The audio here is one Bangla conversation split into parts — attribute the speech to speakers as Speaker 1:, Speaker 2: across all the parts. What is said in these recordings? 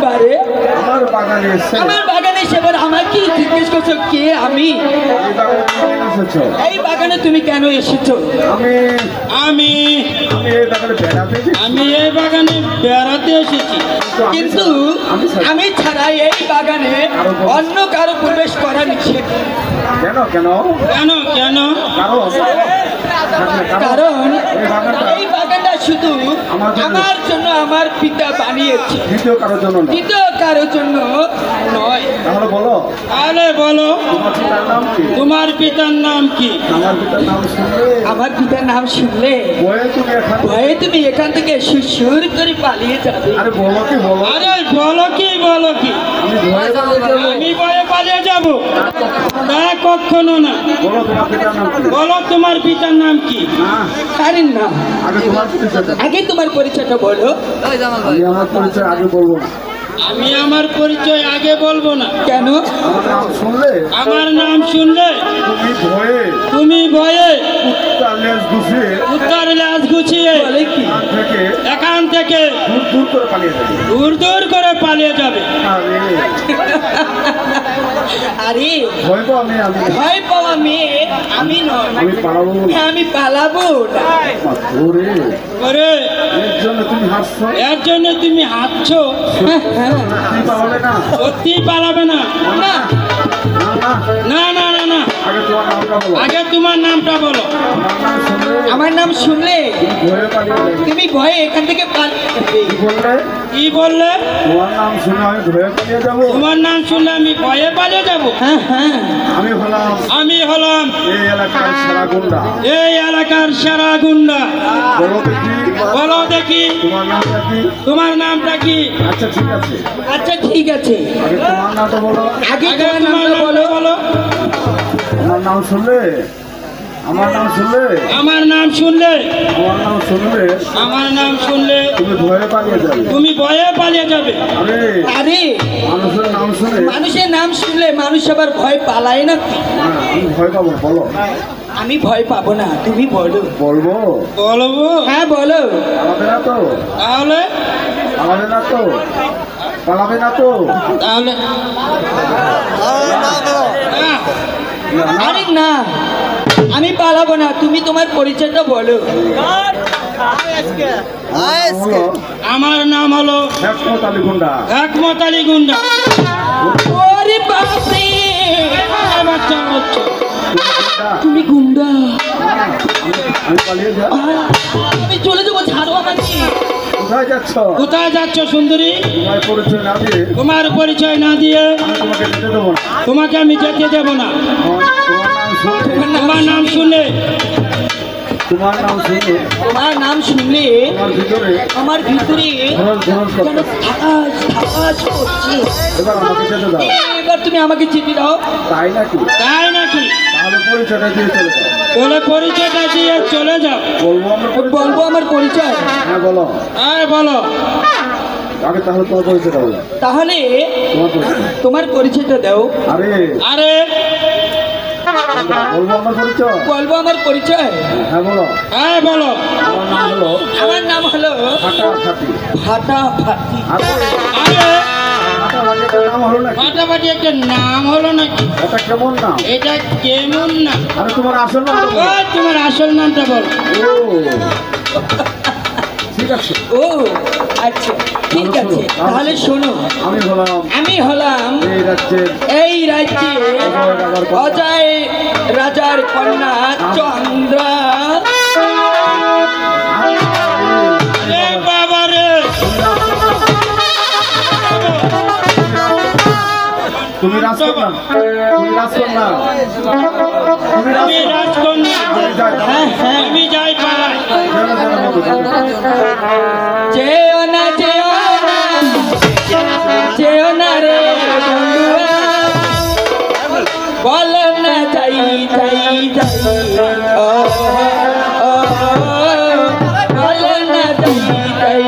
Speaker 1: বারে আমার বাগানে সেবার আমার কি জিজ্ঞেস করছো কে আমি? এই বাগানে তুমি কেন এসেছো?
Speaker 2: আমি এই বাগানে বেড়াতে এসেছি,
Speaker 1: কিন্তু আমি ছাড়া এই বাগানে অন্য কারো প্রবেশ করা নিষেধ।
Speaker 2: কেন কেন কেন কেন?
Speaker 1: কারণ এই বাগানটা শুধু আমার জন্য আমার পিতা বানিয়েছে, দ্বিতীয় কারোর জন্য নয়।
Speaker 2: তাহলে বলো তোমার পিতার নাম কি?
Speaker 1: আমার পিতার নাম শুনলে ভয়ে তুমি এখান থেকে সুর করে পালিয়ে যাবে।
Speaker 2: আরে বলো কি আমি ভয়ে পালিয়ে যাব? তা কখনো না। বলো তোমার পিতার নাম কি?
Speaker 1: আরে না, আগে তোমার পরিচয়টা বলো।
Speaker 2: আমি আমার পরিচয় আগে বলবো না।
Speaker 1: কেন?
Speaker 2: আমার নাম শুনলে তুমি ভয়ে উত্তর লেজ গুছিয়ে এখান থেকে দূর দূর করে পালিয়ে যাবে।
Speaker 1: আরে ভয় পাওয়া মেয়ে আমি নয়, আমি পালাবো।
Speaker 2: এর জন্য তুমি হাঁটছো? সত্যি পালাবে না? না না না না, আগে তোমার নামটা বলো।
Speaker 1: আমার নাম শুনলে তুমি ভয়ে এখান থেকে
Speaker 2: কি বললে? তোমার নাম শুনলে আমি ভয়ে পালিয়ে যাবো? আমি হলাম এই এলাকার সেরা গুন্ডা। বলো দেখি তোমার নামটা কি?
Speaker 1: আচ্ছা ঠিক আছে, আগে তোমার নামটা বলো।
Speaker 2: আমার নাম শুনলে তুমি ভয়ে পালিয়ে যাবে।
Speaker 1: আরে মানুষের নাম শুনলে মানুষ আবার ভয় পালায় না। আমি ভয় পাবো না, তুমি বলো।
Speaker 2: বলবো?
Speaker 1: হ্যাঁ বলো।
Speaker 2: তাহলে
Speaker 1: পালাবে না তো?
Speaker 2: তাহলে
Speaker 1: আরে না, আমি পালাবো না, তুমি তোমার পরিচয়টা বলো।
Speaker 2: আমার নাম হলো একমত আলী গুন্ডা।
Speaker 1: ওরে বাপরে, তুমি গুন্ডা? আমি চলে যাবো, ছাড়ো আমাকে।
Speaker 2: কোথায় যাচ্ছ সুন্দরী? তোমার পরিচয় না দিয়ে তোমাকে আমি যেতে দেব না। তোমার নাম শুনলে
Speaker 1: আমার ভিতরে এবার তুমি আমাকে যেতে দাও।
Speaker 2: তাই নাকি? বলে পরিচয়টা দিয়ে চলে যাও।
Speaker 1: বলবো আমার পরিচয়?
Speaker 2: বলো।
Speaker 1: তাহলে তোমার পরিচয়টা দাও। আরে বলবো আমার পরিচয়?
Speaker 2: বলো।
Speaker 1: আমার নাম হলো ফাটাফাটি।
Speaker 2: ফাটাফাটি একটা নাম হলো নাকি? এটা কেমন না? তোমার আসল নামটা বলো।
Speaker 1: ও আচ্ছা ঠিক আছে, তাহলে শোনো। আমি হলাম এই রাজ্যে অজয় রাজার কন্যা চন্দ্রা।
Speaker 2: বাবা রে,
Speaker 3: তুমি রাজকন্যা।
Speaker 2: আমি যাই পালাই।
Speaker 1: যেও না রে বল না যাই বল না যাই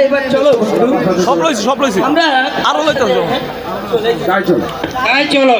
Speaker 1: এবার চলো বন্ধু।
Speaker 4: সব লইছি
Speaker 1: আমরা
Speaker 4: আরো লইতে
Speaker 3: যাই চলো
Speaker 2: তাই চলো